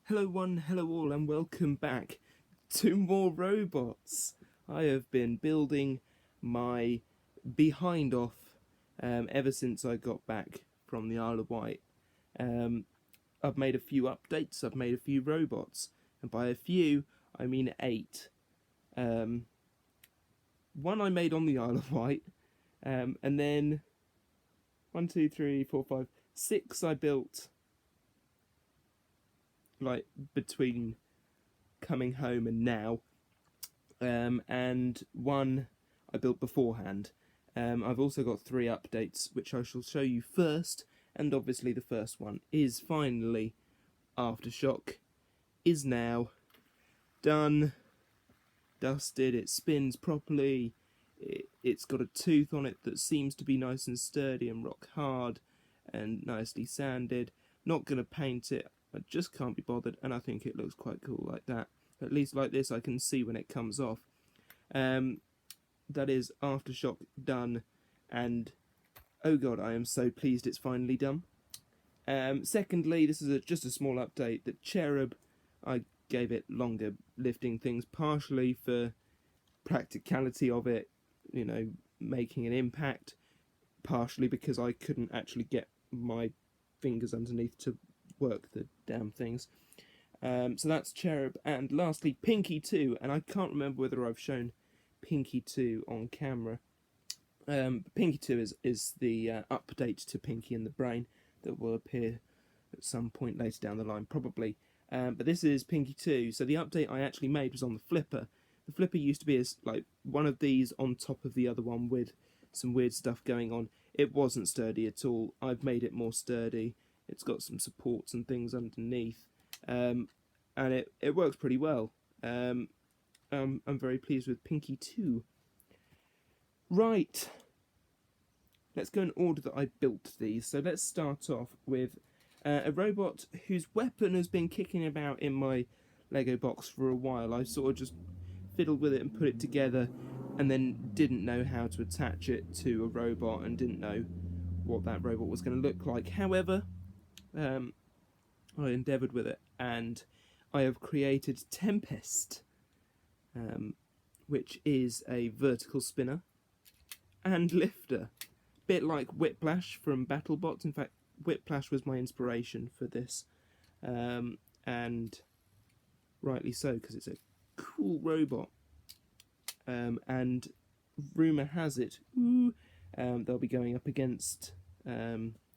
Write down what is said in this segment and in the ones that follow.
Hello one, hello all, and welcome back to more robots. I have been building my behind off ever since I got back from the Isle of Wight. I've made a few updates, I've made a few robots, and by a few, I mean 8. One I made on the Isle of Wight, and then 1, 2, 3, 4, 5, 6 I built like between coming home and now, and one I built beforehand. I've also got 3 updates which I shall show you first, and obviously the first one is finally Aftershock is now done, dusted, it spins properly, it's got a tooth on it that seems to be nice and sturdy and rock hard and nicely sanded. Not going to paint it, I just can't be bothered, and I think it looks quite cool like that. At least like this I can see when it comes off. That is Aftershock done, and oh god, I am so pleased it's finally done. Secondly, this is just a small update. The Cherub, I gave it longer lifting things, partially for practicality of it, you know, making an impact, partially because I couldn't actually get my fingers underneath to work the damn things. So that's Cherub, and lastly Pinky 2, and I can't remember whether I've shown Pinky 2 on camera. Pinky 2 is the update to Pinky and the Brain that will appear at some point later down the line, probably. But this is Pinky 2, so the update I actually made was on the flipper. The flipper used to be like one of these on top of the other one with some weird stuff going on. It wasn't sturdy at all. I've made it more sturdy. It's got some supports and things underneath, and it works pretty well. I'm very pleased with Pinky 2. Right, let's go in order that I built these. So let's start off with a robot whose weapon has been kicking about in my Lego box for a while. I sort of just fiddled with it and put it together, and then didn't know how to attach it to a robot and didn't know what that robot was going to look like. However, I endeavoured with it, and I have created Tempest, which is a vertical spinner and lifter, bit like Whiplash from BattleBots. In fact, Whiplash was my inspiration for this, and rightly so, because it's a cool robot. And rumour has it, they'll be going up against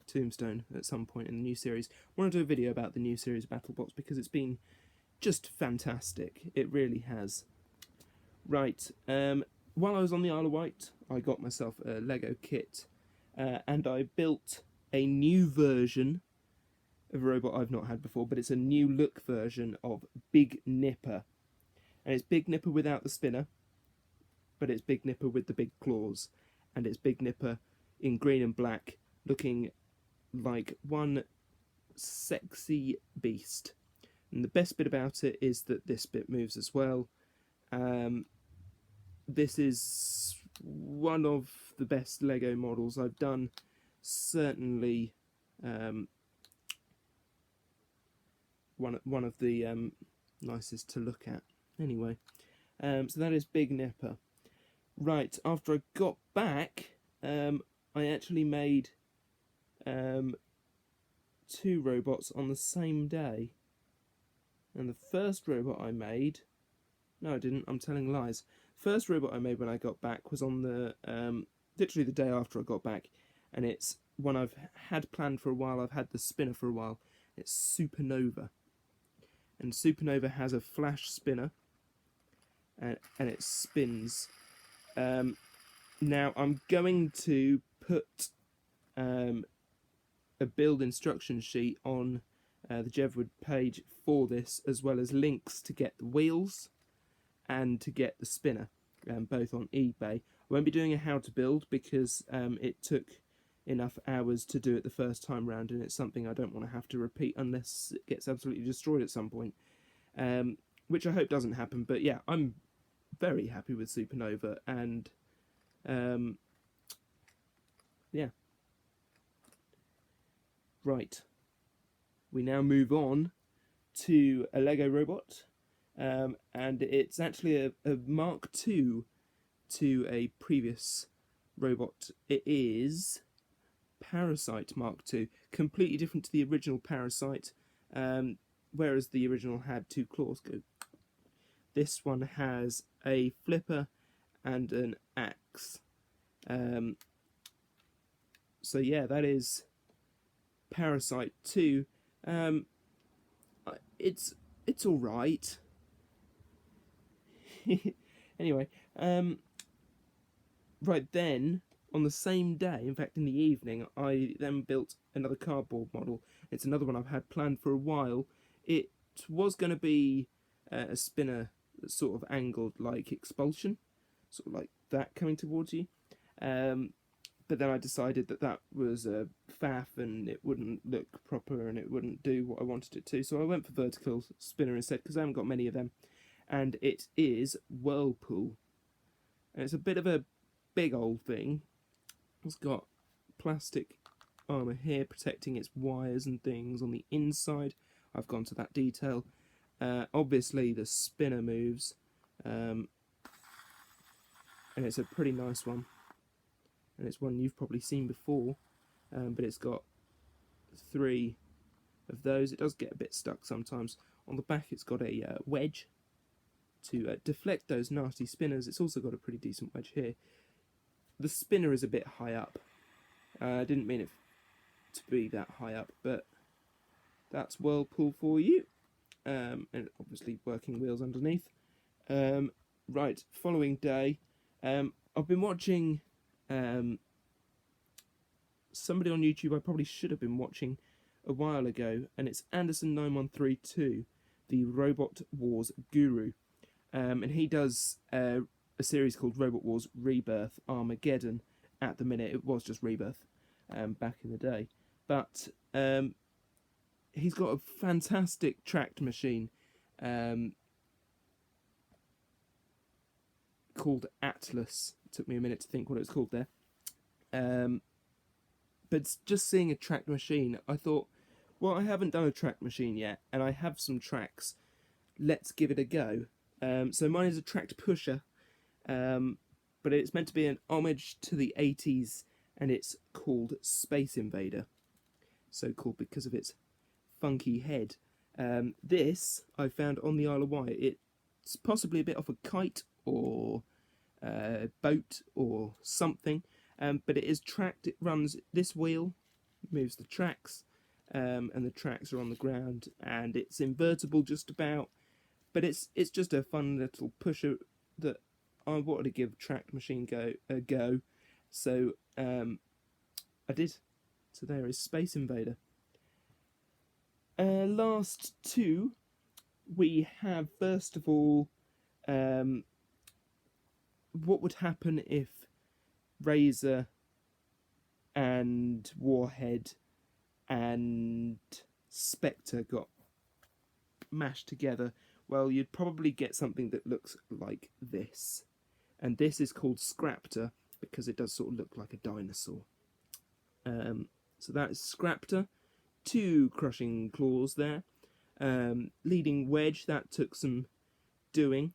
Tombstone at some point in the new series. I want to do a video about the new series of BattleBots because it's been just fantastic. It really has. Right, while I was on the Isle of Wight, I got myself a Lego kit, and I built a new version of a robot I've not had before, but it's a new look version of Big Nipper. And it's Big Nipper without the spinner, but it's Big Nipper with the big claws, and it's Big Nipper in green and black, looking like one sexy beast. And the best bit about it is that this bit moves as well. This is one of the best Lego models I've done, certainly one of the nicest to look at. Anyway, so that is Big Nipper. Right, after I got back, I actually made 2 robots on the same day. And the first robot I made... No, I didn't, I'm telling lies. First robot I made when I got back was on the... literally the day after I got back. And it's one I've had planned for a while. I've had the spinner for a while. It's Supernova. And Supernova has a flash spinner. And it spins. Now I'm going to put a build instruction sheet on the Jevwood page for this, as well as links to get the wheels and to get the spinner, both on eBay. I won't be doing a how to build because it took enough hours to do it the first time round, and it's something I don't want to have to repeat unless it gets absolutely destroyed at some point, which I hope doesn't happen. But yeah, I'm very happy with Supernova, and yeah. Right, we now move on to a Lego robot, and it's actually a Mark II to a previous robot. It is Parasite Mark II, completely different to the original Parasite, whereas the original had two claws. This one has a flipper and an axe. So yeah, that is Parasite 2. It's all right. Anyway, right then, on the same day, in fact in the evening, I then built another cardboard model. It's another one I've had planned for a while. It was going to be a spinner that's sort of angled like Expulsion, sort of like that coming towards you. But then I decided that was a faff and it wouldn't look proper and it wouldn't do what I wanted it to. So I went for vertical spinner instead because I haven't got many of them. And it is Whirlpool. And it's a bit of a big old thing. It's got plastic armour here protecting its wires and things on the inside. I've gone to that detail. Obviously the spinner moves. And it's a pretty nice one. And it's one you've probably seen before, but it's got 3 of those. It does get a bit stuck sometimes. On the back it's got a wedge to deflect those nasty spinners. It's also got a pretty decent wedge here. The spinner is a bit high up. I didn't mean it to be that high up, but that's Whirlpool for you. And obviously working wheels underneath. Right, following day, I've been watching somebody on YouTube I probably should have been watching a while ago, and it's Anderson9132, the Robot Wars guru, and he does a series called Robot Wars Rebirth Armageddon. At the minute it was just Rebirth back in the day, but he's got a fantastic tracked machine called Atlas. It took me a minute to think what it was called there. But just seeing a tracked machine, I thought, well, I haven't done a tracked machine yet, and I have some tracks. Let's give it a go. So mine is a tracked pusher, but it's meant to be an homage to the 80s, and it's called Space Invader. So called because of its funky head. This I found on the Isle of Wight. It's possibly a bit off a kite or boat or something, but it is tracked. It runs this wheel, moves the tracks, and the tracks are on the ground, and it's invertible just about, but it's just a fun little pusher that I wanted to give tracked machine a go, so I did. So there is Space Invader. Last two, we have first of all, what would happen if Razor and Warhead and Spectre got mashed together? Well, you'd probably get something that looks like this. And this is called Scraptor because it does sort of look like a dinosaur. So that is Scraptor. 2 crushing claws there. Leading wedge, that took some doing.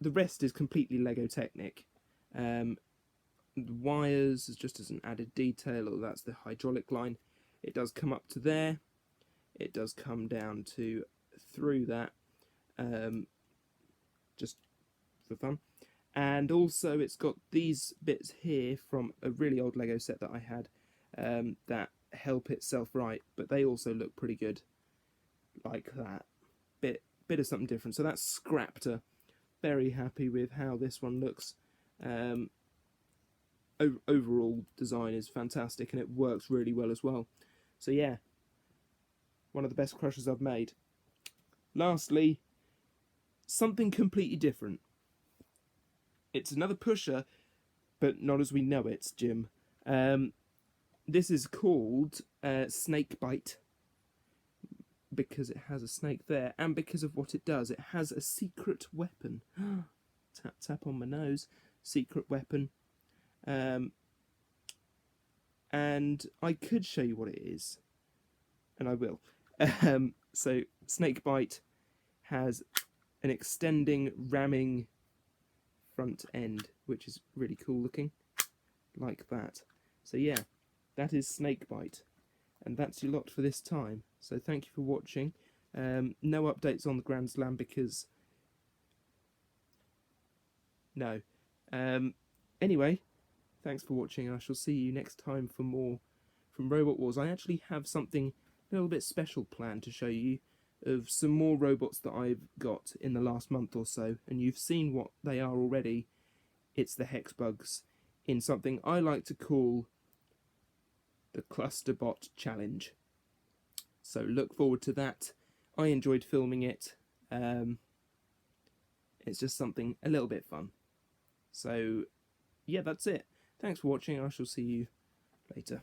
The rest is completely Lego Technic. The wires is just as an added detail, or that's the hydraulic line. It does come up to there. It does come down to through that, just for fun. And also it's got these bits here from a really old Lego set that I had that help itself right, but they also look pretty good like that. Bit of something different. So that's Scraptor. Very happy with how this one looks. Overall design is fantastic and it works really well as well. So yeah, one of the best crushers I've made. Lastly, something completely different. It's another pusher, but not as we know it, Jim. This is called Snake Bite, because it has a snake there, and because of what it does. It has a secret weapon. Tap, tap on my nose. Secret weapon. And I could show you what it is, and I will. So Snakebite has an extending, ramming front end, which is really cool looking, like that. So yeah, that is Snakebite, and that's your lot for this time. So thank you for watching. No updates on the Grand Slam because no. Anyway, thanks for watching. I shall see you next time for more from Robot Wars. I actually have something a little bit special planned to show you of some more robots that I've got in the last month or so, and you've seen what they are already. It's the Hex Bugs in something I like to call the Clusterbot Challenge. So look forward to that. I enjoyed filming it. It's just something a little bit fun. So yeah, that's it. Thanks for watching. I shall see you later.